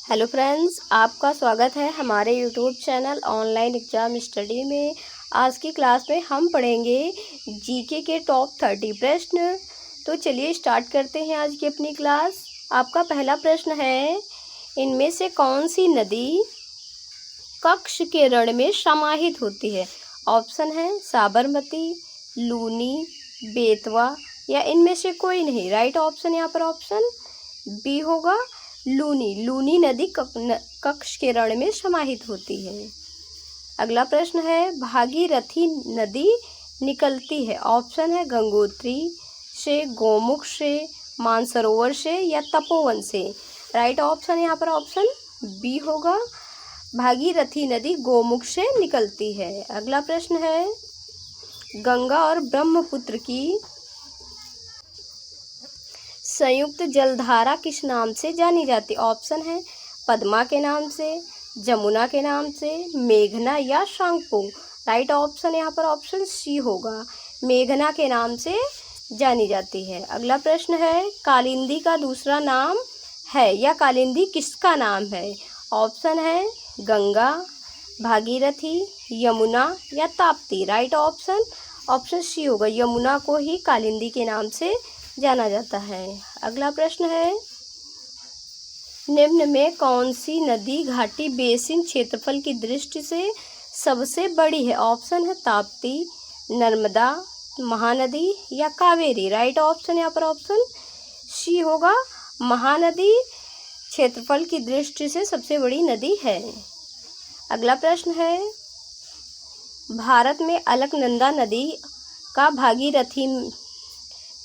Hello friends, आपका स्वागत है हमारे YouTube channel online exam study में। आज की क्लास में हम पढ़ेंगे जीके के टॉप 30 प्रश्न। तो चलिए स्टार्ट करते हैं आज की अपनी क्लास। आपका पहला प्रश्न है, इनमें से कौन सी नदी कक्ष के रण में समाहित होती है? ऑप्शन है साबरमती, लूनी, बेतवा या इनमें से कोई नहीं। राइट ऑप्शन यहाँ पर ऑप्शन बी होगा लूनी। लूनी नदी कक्ष के रण में समाहित होती है। अगला प्रश्न है, भागीरथी नदी निकलती है? ऑप्शन है गंगोत्री से, गोमुख से, मानसरोवर से या तपोवन से। राइट ऑप्शन यहाँ पर ऑप्शन बी होगा, भागीरथी नदी गोमुख से निकलती है। अगला प्रश्न है, गंगा और ब्रह्मपुत्र की संयुक्त जलधारा किस नाम से जानी जाती? ऑप्शन है पद्मा के नाम से, जमुना के नाम से, मेघना या शांगपो। राइट ऑप्शन यहाँ पर ऑप्शन सी होगा, मेघना के नाम से जानी जाती है। अगला प्रश्न है, कालिंदी का दूसरा नाम है या कालिंदी किसका नाम है? ऑप्शन है गंगा, भागीरथी, यमुना या Tapti. Right option option C होगा, यमुना को ही कालिंदी के नाम से जाना जाता है। अगला प्रश्न है, निम्न में कौन सी नदी घाटी बेसिन क्षेत्रफल की दृष्टि से सबसे बड़ी है? ऑप्शन है ताप्ती, नर्मदा, महानदी या कावेरी। राइट ऑप्शन यहाँ पर ऑप्शन सी होगा, महानदी क्षेत्रफल की दृष्टि से सबसे बड़ी नदी है। अगला प्रश्न है, भारत में अलकनंदा नदी का भागीरथी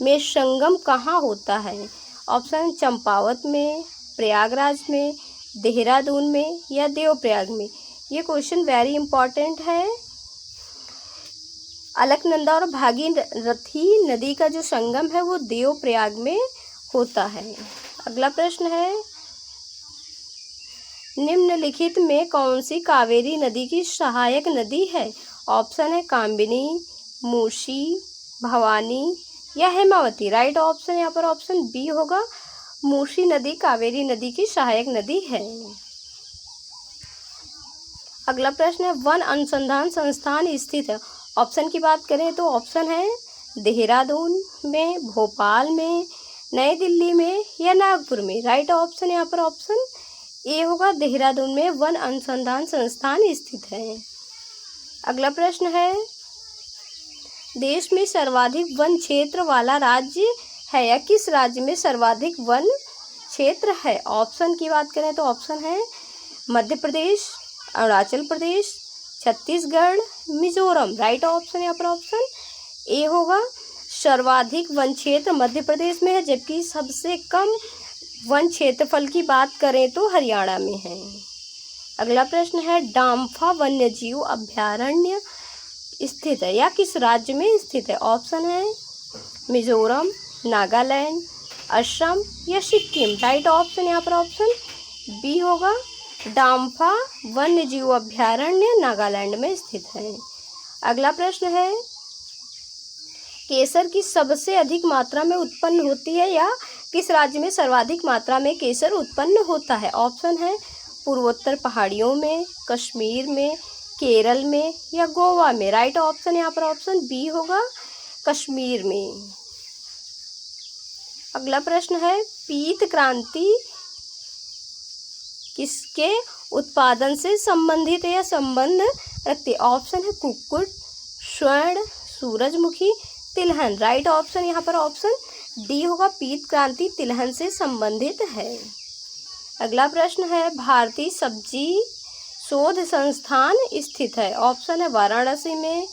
में संगम कहाँ होता है? ऑप्शन चंपावत में, प्रयागराज में, देहरादून में या देवप्रयाग में। ये क्वेश्चन वेरी इंपॉर्टेंट है। अलकनंदा और भागीरथी नदी का जो संगम है वो देवप्रयाग में होता है। अगला प्रश्न है, निम्नलिखित में कौन सी कावेरी नदी की सहायक नदी है? ऑप्शन है कामिनी, मूसी, भवानी या हेमावती। राइट ऑप्शन यहाँ पर ऑप्शन बी होगा, मूसी नदी कावेरी नदी की सहायक नदी है। अगला प्रश्न है, वन अनुसंधान संस्थान स्थित है? ऑप्शन की बात करें तो ऑप्शन है देहरादून में, भोपाल में, नई दिल्ली में या नागपुर में। राइट ऑप्शन यहाँ पर ऑप्शन ए होगा, देहरादून में वन अनुसंधान संस्थान स्थित है। अगला प्रश्न है, देश में सर्वाधिक वन क्षेत्र वाला राज्य है या किस राज्य में सर्वाधिक वन क्षेत्र है? ऑप्शन की बात करें तो ऑप्शन है मध्य प्रदेश, अरुणाचल प्रदेश, छत्तीसगढ़, मिजोरम। राइट ऑप्शन यहाँ पर ऑप्शन ए होगा, सर्वाधिक वन क्षेत्र मध्य प्रदेश में है, जबकि सबसे कम वन क्षेत्रफल की बात करें तो हरियाणा में है। अगला प्रश्न है, डाम्फा वन्यजीव अभयारण्य स्थित है या किस राज्य में स्थित है? ऑप्शन है मिजोरम, नागालैंड, असम या सिक्किम। राइट ऑप्शन यहाँ पर ऑप्शन बी होगा, डाम्फा वन्यजीव अभयारण्य नागालैंड में स्थित है। अगला प्रश्न है, केसर की सबसे अधिक मात्रा में उत्पन्न होती है या किस राज्य में सर्वाधिक मात्रा में केसर उत्पन्न होता है? ऑप्शन है पूर्वोत्तर पहाड़ियों में, कश्मीर में, केरल में या गोवा में। राइट ऑप्शन यहाँ पर ऑप्शन बी होगा, कश्मीर में। अगला प्रश्न है, पीत क्रांति किसके उत्पादन से संबंधित है या संबंध रखती है? ऑप्शन है कुक्कुट, स्वर्ण, सूरजमुखी, तिलहन। राइट ऑप्शन यहाँ पर ऑप्शन डी होगा, पीत क्रांति तिलहन से संबंधित है। अगला प्रश्न है, भारतीय सब्जी शोध संस्थान स्थित है? ऑप्शन है वाराणसी में,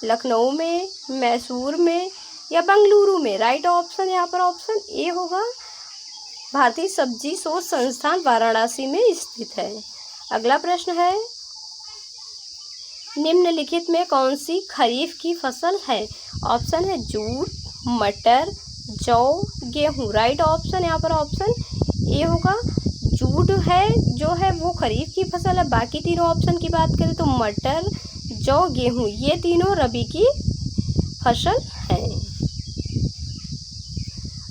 लखनऊ में, मैसूर में या बेंगलुरु में। राइट ऑप्शन यहाँ पर ऑप्शन ए होगा, भारतीय सब्जी शोध संस्थान वाराणसी में स्थित है। अगला प्रश्न है, निम्नलिखित में कौन सी खरीफ की फसल है? ऑप्शन है जूट, मटर, जौ, गेहूँ। राइट ऑप्शन यहाँ पर ऑप्शन ए होगा, जूट है जो है वो खरीफ की फसल है। बाकी तीनों ऑप्शन की बात करें तो मटर, जौ, गेहूँ ये तीनों रबी की फसल है।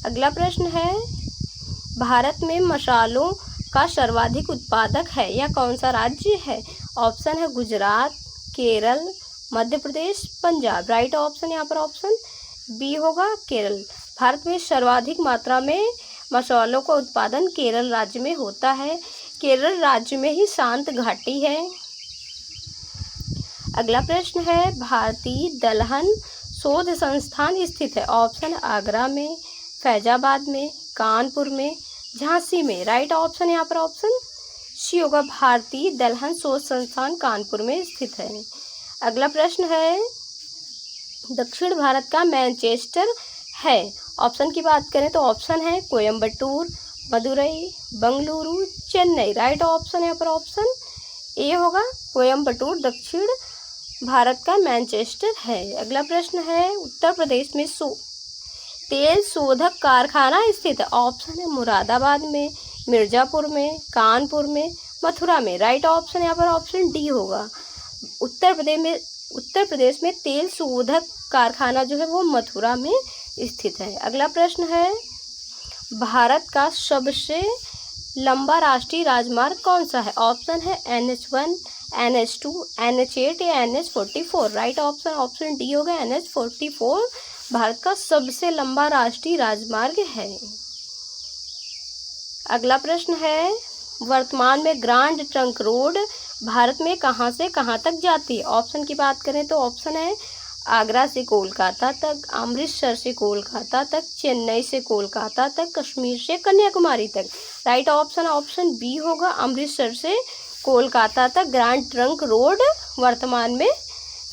अगला प्रश्न है, भारत में मसालों का सर्वाधिक उत्पादक है? यह कौन सा राज्य है? ऑप्शन है गुजरात, केरल, मध्य प्रदेश, पंजाब। राइट ऑप्शन यहाँ पर ऑप्शन बी होगा केरल। भारत में सर्वाधिक मात्रा में मसालों का उत्पादन केरल राज्य में होता है। केरल राज्य में ही शांत घाटी है। अगला प्रश्न है, भारतीय दलहन शोध संस्थान स्थित है? ऑप्शन आगरा में, फैजाबाद में, कानपुर में, झांसी में। राइट ऑप्शन यहाँ पर ऑप्शन सी होगा, भारतीय दलहन शोध संस्थान कानपुर में स्थित है। अगला प्रश्न है, दक्षिण भारत का मैनचेस्टर है? ऑप्शन की बात करें तो ऑप्शन है कोयम्बटूर, मदुरई, बंगलुरु, चेन्नई। राइट ऑप्शन यहाँ पर ऑप्शन ए होगा, कोयम्बटूर दक्षिण भारत का मैनचेस्टर है। अगला प्रश्न है, उत्तर प्रदेश में तेल शोधक कारखाना स्थित है? ऑप्शन है मुरादाबाद में, मिर्जापुर में, कानपुर में, मथुरा में। राइट ऑप्शन यहाँ पर ऑप्शन डी होगा, उत्तर प्रदेश में तेल शोधक कारखाना जो है वो मथुरा में स्थित है। अगला प्रश्न है, भारत का सबसे लंबा राष्ट्रीय राजमार्ग कौन सा है? ऑप्शन है NH1, NH2, NH8 या NH44। Right option option D होगा, NH44 भारत का सबसे लंबा राष्ट्रीय राजमार्ग है। अगला प्रश्न है, वर्तमान में ग्रैंड ट्रंक रोड भारत में कहाँ से कहाँ तक जाती है? ऑप्शन की बात करें तो ऑप्शन है आगरा से कोलकाता तक, अमृतसर से कोलकाता तक, चेन्नई से कोलकाता तक, कश्मीर से कन्याकुमारी तक। राइट ऑप्शन ऑप्शन बी होगा, अमृतसर से कोलकाता तक ग्रैंड ट्रंक रोड वर्तमान में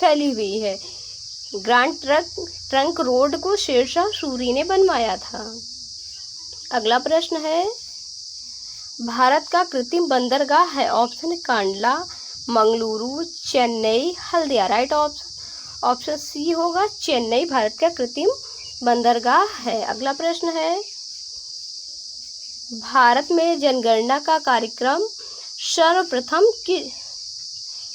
फैली हुई है। ग्रैंड ट्रंक रोड को शेरशाह सूरी ने बनवाया था। अगला प्रश्न है, भारत का कृत्रिम बंदरगाह है? ऑप्शन है Kandla, Mangaluru, Chennai, Haldia. Right option C होगा, चेन्नई भारत का कृत्रिम बंदरगाह है। अगला प्रश्न है, भारत में जनगणना का कार्यक्रम सर्वप्रथम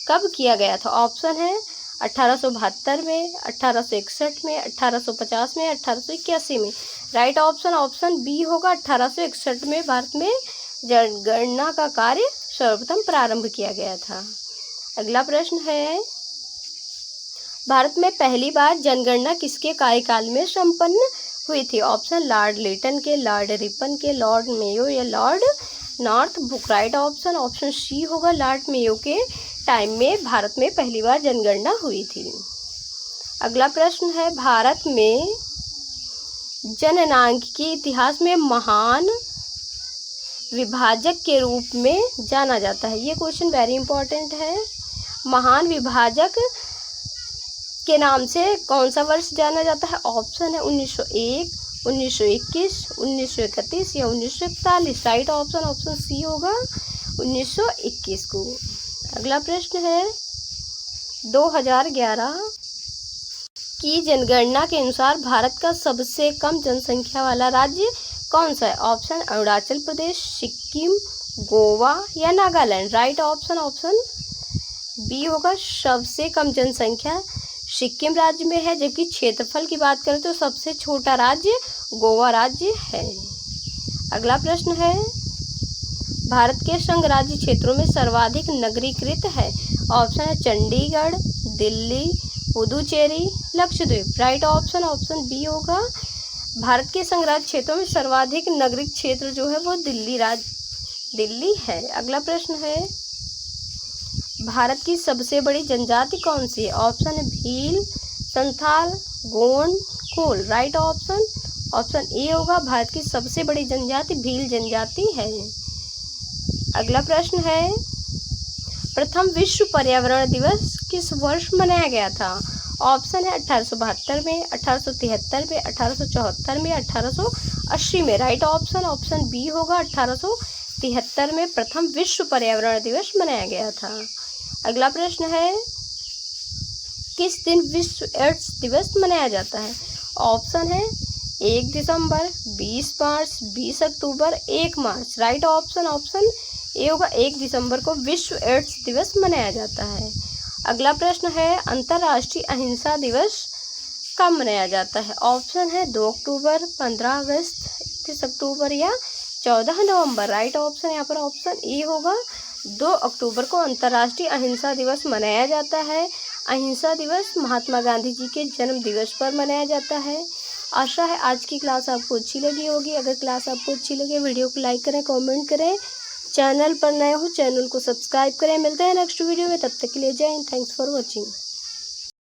कब किया गया था? ऑप्शन है 1872 में, 1861 में, 1850 में, 1881 में। राइट ऑप्शन ऑप्शन बी होगा, 1861 में भारत में जनगणना का कार्य सर्वप्रथम प्रारंभ किया गया था। अगला प्रश्न है, भारत में पहली बार जनगणना किसके कार्यकाल में संपन्न हुई थी? ऑप्शन लॉर्ड लिटन के, लॉर्ड रिपन के, लॉर्ड मेयो या Lord Northbrook. Right option option C होगा, लॉर्ड मेयो के टाइम में भारत में पहली बार जनगणना हुई थी। अगला प्रश्न है, भारत में जननांक के इतिहास में महान विभाजक के रूप में जाना जाता है। ये क्वेश्चन वेरी इंपॉर्टेंट है। महान विभाजक के नाम से कौन सा वर्ष जाना जाता है? ऑप्शन है 1901, 1921, 1931 या 1941। राइट ऑप्शन ऑप्शन सी होगा, 1921 को। अगला प्रश्न है, 2011 की जनगणना के अनुसार भारत का सबसे कम जनसंख्या वाला राज्य कौन सा है? ऑप्शन अरुणाचल प्रदेश, सिक्किम, गोवा या Nagaland. Right option option B होगा, सबसे कम जनसंख्या सिक्किम राज्य में है, जबकि क्षेत्रफल की बात करें तो सबसे छोटा राज्य गोवा राज्य है। अगला प्रश्न है, भारत के संघ राज्य क्षेत्रों में सर्वाधिक नगरीकृत है? ऑप्शन है Chandigarh, Delhi, Puducherry, Lakshadweep. Right option option B होगा, भारत के संघ राज्य क्षेत्रों में सर्वाधिक नगरीय क्षेत्र जो है वो दिल्ली है। अगला प्रश्न है, भारत की सबसे बड़ी जनजाति कौन सी है? ऑप्शन है भील, संथाल, गोंड, कोल। राइट ऑप्शन ऑप्शन ए होगा, भारत की सबसे बड़ी जनजाति भील जनजाति है। अगला प्रश्न है, प्रथम विश्व पर्यावरण दिवस किस वर्ष मनाया गया था? ऑप्शन है 1872 में, 1873 में, 1874 में, 1880 में। राइट ऑप्शन ऑप्शन बी होगा, 1873 में प्रथम विश्व पर्यावरण दिवस मनाया गया था। अगला प्रश्न है, किस दिन विश्व एड्स दिवस मनाया जाता है? ऑप्शन है 1 दिसंबर, 20 मार्च, 20 अक्टूबर, 1 मार्च। राइट ऑप्शन ऑप्शन ए होगा, 1 दिसंबर को विश्व एड्स दिवस मनाया जाता है। अगला प्रश्न है, अंतर्राष्ट्रीय अहिंसा दिवस कब मनाया जाता है? ऑप्शन है 2 अक्टूबर, 15 अगस्त, 31 अक्टूबर या 14 नवंबर, राइट ऑप्शन यहाँ पर ऑप्शन ए होगा। 2 अक्टूबर को अंतर्राष्ट्रीय अहिंसा दिवस मनाया जाता है। अहिंसा दिवस महात्मा गांधी जी के जन्म दिवस पर मनाया जाता है। आशा है आज की क्लास आपको अच्छी लगी होगी। अगर क्लास आपको अच्छी लगे वीडियो को लाइक करें, कमेंट करें। चैनल पर नए हो चैनल को सब्सक्राइब करें। मिलते हैं नेक्स्ट वीडियो में, तब तक के लिए जय हिंद। Thanks for watching.